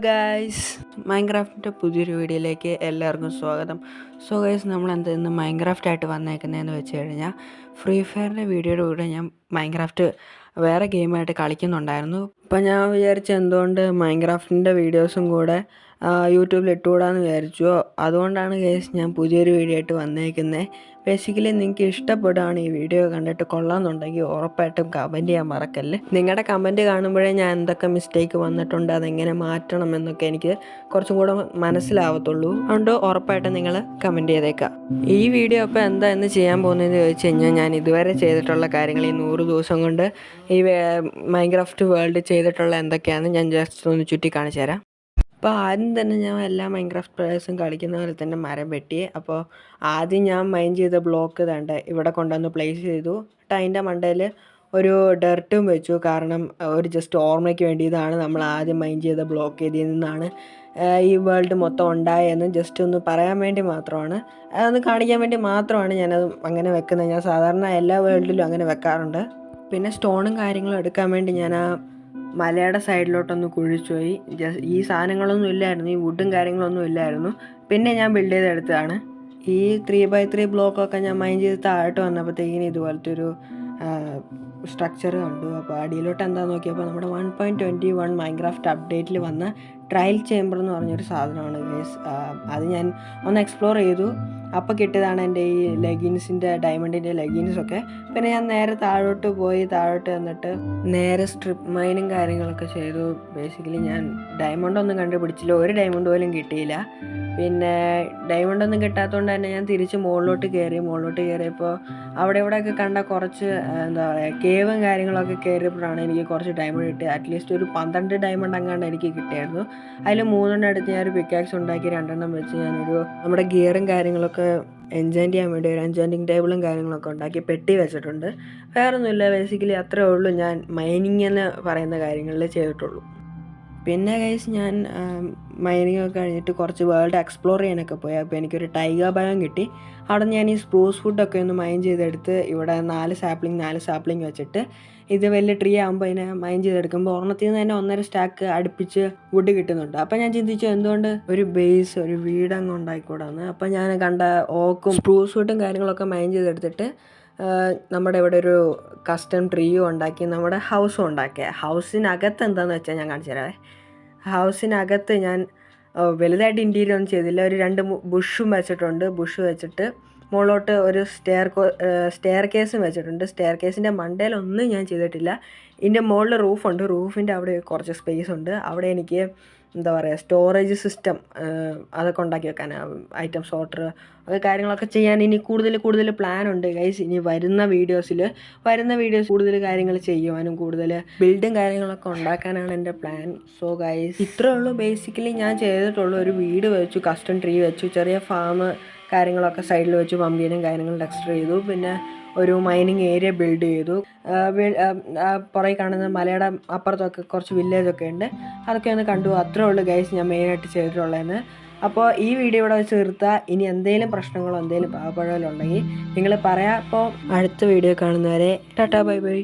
Guys, മൈൻക്രാഫ്റ്റിൻ്റെ പുതിയൊരു വീഡിയോയിലേക്ക് എല്ലാവർക്കും സ്വാഗതം. സോ ഗൈസ്, നമ്മൾ ഇന്ന് മൈൻക്രാഫ്റ്റ് ആയിട്ട് വന്നേക്കുന്നതെന്ന് വെച്ച് കഴിഞ്ഞാൽ ഫ്രീ ഫയറിൻ്റെ വീഡിയോയുടെ കൂടെ ഞാൻ മൈൻക്രാഫ്റ്റ് വേറെ ഗെയിമായിട്ട് കളിക്കുന്നുണ്ടായിരുന്നു. അപ്പോൾ ഞാൻ വിചാരിച്ചു എന്തുകൊണ്ട് മൈൻക്രാഫ്റ്റിൻ്റെ വീഡിയോസും കൂടെ യൂട്യൂബിൽ ഇട്ടുകൂടാന്ന് വിചാരിച്ചു. അതുകൊണ്ടാണ് ഗൈസ് ഞാൻ പുതിയൊരു വീഡിയോ ആയിട്ട് വന്നേക്കുന്നത്. ബേസിക്കലി നിങ്ങൾക്ക് ഇഷ്ടപ്പെടുകയാണ് ഈ വീഡിയോ കണ്ടിട്ട് കൊള്ളാമെന്നുണ്ടെങ്കിൽ ഉറപ്പായിട്ടും കമൻറ്റ് ചെയ്യാൻ മറക്കല്ലേ. നിങ്ങളുടെ കമൻറ്റ് കാണുമ്പോഴേ ഞാൻ എന്തൊക്കെ മിസ്റ്റേക്ക് വന്നിട്ടുണ്ട്, അതെങ്ങനെ മാറ്റണം എന്നൊക്കെ എനിക്ക് കുറച്ചും കൂടെ മനസ്സിലാവത്തുള്ളൂ. അതുകൊണ്ട് ഉറപ്പായിട്ടും നിങ്ങൾ കമൻറ്റ് ചെയ്തേക്കാം. ഈ വീഡിയോ അപ്പോൾ എന്താ എന്ന് ചെയ്യാൻ പോകുന്നതെന്ന് ചോദിച്ചു കഴിഞ്ഞാൽ, ഞാൻ ഇതുവരെ ചെയ്തിട്ടുള്ള കാര്യങ്ങൾ ഈ 100 ദിവസം കൊണ്ട് ഈ മൈൻക്രാഫ്റ്റ് വേൾഡ് ചെയ്തിട്ടുള്ള എന്തൊക്കെയാണെന്ന് ഞാൻ ജസ്റ്റ് ഒന്ന് ചുറ്റി കാണിച്ചു തരാം. അപ്പോൾ ആദ്യം തന്നെ ഞാൻ എല്ലാ മൈൻക്രാഫ്റ്റ് പ്ലേയേഴ്സും കളിക്കുന്ന പോലെ തന്നെ മരം വെട്ടി. അപ്പോൾ ആദ്യം ഞാൻ മൈൻ ചെയ്ത ബ്ലോക്ക് തണ്ട് ഇവിടെ കൊണ്ടുവന്ന് പ്ലേസ് ചെയ്തു. അതിൻ്റെ മണ്ടയിൽ ഒരു ഡർട്ടും വെച്ചു. കാരണം ഒരു ജസ്റ്റ് ഓർമ്മയ്ക്ക് വേണ്ടി ഇതാണ് നമ്മൾ ആദ്യം മൈൻ ചെയ്ത ബ്ലോക്ക് ഇതിൽ നിന്നാണ് ഈ വേൾഡ് മൊത്തം ഉണ്ടായെന്ന് ജസ്റ്റ് ഒന്ന് പറയാൻ വേണ്ടി മാത്രമാണ്, അതൊന്ന് കാണിക്കാൻ വേണ്ടി മാത്രമാണ് ഞാനത് അങ്ങനെ വെക്കുന്നത്. ഞാൻ സാധാരണ എല്ലാ വേൾഡിലും അങ്ങനെ വെക്കാറുണ്ട്. പിന്നെ സ്റ്റോണും കാര്യങ്ങളും എടുക്കാൻ വേണ്ടി ഞാൻ ആ മലയുടെ സൈഡിലോട്ടൊന്ന് കുഴിച്ചു പോയി. ഈ സാധനങ്ങളൊന്നും ഇല്ലായിരുന്നു, ഈ വുഡും കാര്യങ്ങളൊന്നും ഇല്ലായിരുന്നു. പിന്നെ ഞാൻ ബിൽഡ് ചെയ്തെടുത്തതാണ്. ഈ 3x3 ബ്ലോക്കൊക്കെ ഞാൻ മൈൻ ചെയ്ത് താഴോട്ട് വന്നപ്പോഴത്തേക്കിന് ഇതുപോലത്തെ ഒരു സ്ട്രക്ചർ കണ്ടു. അപ്പോൾ അടിയിലോട്ട് എന്താണെന്ന് നോക്കിയപ്പോൾ നമ്മുടെ 1.21 മൈൻക്രാഫ്റ്റ് അപ്ഡേറ്റിൽ വന്ന ട്രയൽ ചേമ്പർ എന്ന് പറഞ്ഞൊരു സാധനമാണ് ഗൈസ്. അത് ഞാൻ ഒന്ന് എക്സ്പ്ലോർ ചെയ്തു. അപ്പോൾ കിട്ടിയതാണ് എൻ്റെ ഈ ലെഗിൻസിൻ്റെ ഡയമണ്ടിൻ്റെ ലെഗിൻസൊക്കെ. പിന്നെ ഞാൻ നേരെ താഴോട്ട് പോയി, താഴോട്ട് വന്നിട്ട് നേരെ സ്ട്രിപ്പ് മൈനും കാര്യങ്ങളൊക്കെ ചെയ്തു. ബേസിക്കലി ഞാൻ ഡയമണ്ടൊന്നും കണ്ടുപിടിച്ചില്ല, ഒരു ഡയമണ്ട് പോലും കിട്ടിയില്ല. പിന്നെ ഡയമണ്ടൊന്നും കിട്ടാത്തതുകൊണ്ട് തന്നെ ഞാൻ തിരിച്ച് മുകളിലോട്ട് കയറിയപ്പോൾ അവിടെ ഇവിടെയൊക്കെ കണ്ട കുറച്ച് എന്താ പറയുക കേവും കാര്യങ്ങളൊക്കെ കയറിയപ്പോഴാണ് എനിക്ക് കുറച്ച് ഡയമണ്ട് കിട്ടിയത്. അറ്റ്ലീസ്റ്റ് ഒരു 12 ഡയമണ്ട് അങ്ങാണ്ട് എനിക്ക് കിട്ടിയായിരുന്നു. അതിൽ 3 എടുത്ത് ഞാനൊരു പിക്കാക്സ് ഉണ്ടാക്കി 2 വെച്ച് ഞാനൊരു നമ്മുടെ ഗിയറും കാര്യങ്ങളൊക്കെ എൻജോയ് ചെയ്യാൻ വേണ്ടി ഒരു എൻജോയിൻറ്റിങ് ടേബിളും കാര്യങ്ങളൊക്കെ ഉണ്ടാക്കി പെട്ടി വെച്ചിട്ടുണ്ട്. വേറൊന്നുമില്ല, ബേസിക്കലി അത്രേ ഉള്ളൂ ഞാൻ മൈനിങ് എന്ന് പറയുന്ന കാര്യങ്ങളിൽ ചെയ്തിട്ടുള്ളൂ. പിന്നെ ഗൈസ്, ഞാൻ മൈനിങ് ഒക്കെ കഴിഞ്ഞിട്ട് കുറച്ച് വേൾഡ് എക്സ്പ്ലോർ ചെയ്യാനൊക്കെ പോയി. അപ്പോൾ എനിക്കൊരു ടൈഗർ ബയം കിട്ടി. അവിടെ ഞാൻ ഈ സ്പ്രൂസ് ഫുഡൊക്കെ ഒന്ന് മൈൻ ചെയ്തെടുത്ത് ഇവിടെ 4 സാപ്ലിങ് വെച്ചിട്ട് ഇത് വലിയ ട്രീ ആകുമ്പോൾ അതിനെ മൈൻ ചെയ്തെടുക്കുമ്പോൾ ഒരെണ്ണത്തിൽ നിന്ന് തന്നെ 1.5 സ്റ്റാക്ക് അടുപ്പിച്ച് വുഡ് കിട്ടുന്നുണ്ട്. അപ്പോൾ ഞാൻ ചിന്തിച്ചു എന്തുകൊണ്ട് ഒരു ബേസ്, ഒരു വീടങ്ങ് ഉണ്ടായിക്കൂടാന്ന്. അപ്പോൾ ഞാൻ കണ്ട ഓക്കും സ്പ്രൂസ് ഫുഡും കാര്യങ്ങളൊക്കെ മൈൻ ചെയ്തെടുത്തിട്ട് നമ്മുടെ ഇവിടെ ഒരു കസ്റ്റം ട്രീയും ഉണ്ടാക്കി നമ്മുടെ ഹൗസും ഉണ്ടാക്കി. ഹൗസിനകത്ത് എന്താണെന്ന് വെച്ചാൽ ഞാൻ കാണിച്ചു തരാവേ. ഹൗസിനകത്ത് ഞാൻ വലുതായിട്ട് ഇൻറ്റീരിയർ ഒന്നും ചെയ്തില്ല. ഒരു 2 ബുഷും വെച്ചിട്ടുണ്ട്. ബുഷ് വെച്ചിട്ട് മുകളിലോട്ട് ഒരു സ്റ്റെയർ കേസും വെച്ചിട്ടുണ്ട്. സ്റ്റെയർ കേസിൻ്റെ മണ്ടയിലൊന്നും ഞാൻ ചെയ്തിട്ടില്ല. ഇതിൻ്റെ മുകളിൽ റൂഫുണ്ട്. റൂഫിൻ്റെ അവിടെ കുറച്ച് സ്പേസ് ഉണ്ട്. അവിടെ എനിക്ക് എന്താ പറയുക സ്റ്റോറേജ് സിസ്റ്റം അതൊക്കെ ഉണ്ടാക്കി വെക്കാൻ, ഐറ്റം സോർട്ടർ ഒക്കെ കാര്യങ്ങളൊക്കെ ചെയ്യാൻ ഇനി കൂടുതൽ പ്ലാനുണ്ട് ഗൈസ്. ഇനി വരുന്ന വീഡിയോസ് കൂടുതൽ കാര്യങ്ങൾ ചെയ്യുവാനും കൂടുതൽ ബിൽഡും കാര്യങ്ങളൊക്കെ ഉണ്ടാക്കാനാണ് എൻ്റെ പ്ലാൻ. സോ ഗൈസ്, ഇത്രേ ഉള്ളൂ ബേസിക്കലി ഞാൻ ചെയ്തിട്ടുള്ളൂ. ഒരു വീട് വെച്ചു, കസ്റ്റം ട്രീ വെച്ചു, ചെറിയ ഫാം കാര്യങ്ങളൊക്കെ സൈഡിൽ വെച്ചു, പമ്പീനും കാര്യങ്ങളും ടെക്സ്റ്റർ ചെയ്തു. പിന്നെ ഒരു മൈനിങ് ഏരിയ ബിൽഡ് ചെയ്തു. പുറകെ കാണുന്ന മലയുടെ അപ്പുറത്തൊക്കെ കുറച്ച് വില്ലേജൊക്കെ ഉണ്ട്, അതൊക്കെ ഒന്ന് കണ്ടു. അത്രേ ഉള്ളൂ ഗൈസ് ഞാൻ മെയിനായിട്ട് ചെയ്തിട്ടുള്ളതെന്ന്. അപ്പോൾ ഈ വീഡിയോ ഇവിടെ വെച്ച് നിർത്തുക. ഇനി എന്തെങ്കിലും പ്രശ്നങ്ങളോ എന്തെങ്കിലും പാവപ്പഴമോ ഉണ്ടെങ്കിൽ നിങ്ങൾ പറയാം. അപ്പോൾ അടുത്ത വീഡിയോ കാണുന്നവരെ ടാറ്റാ ബൈ ബൈ.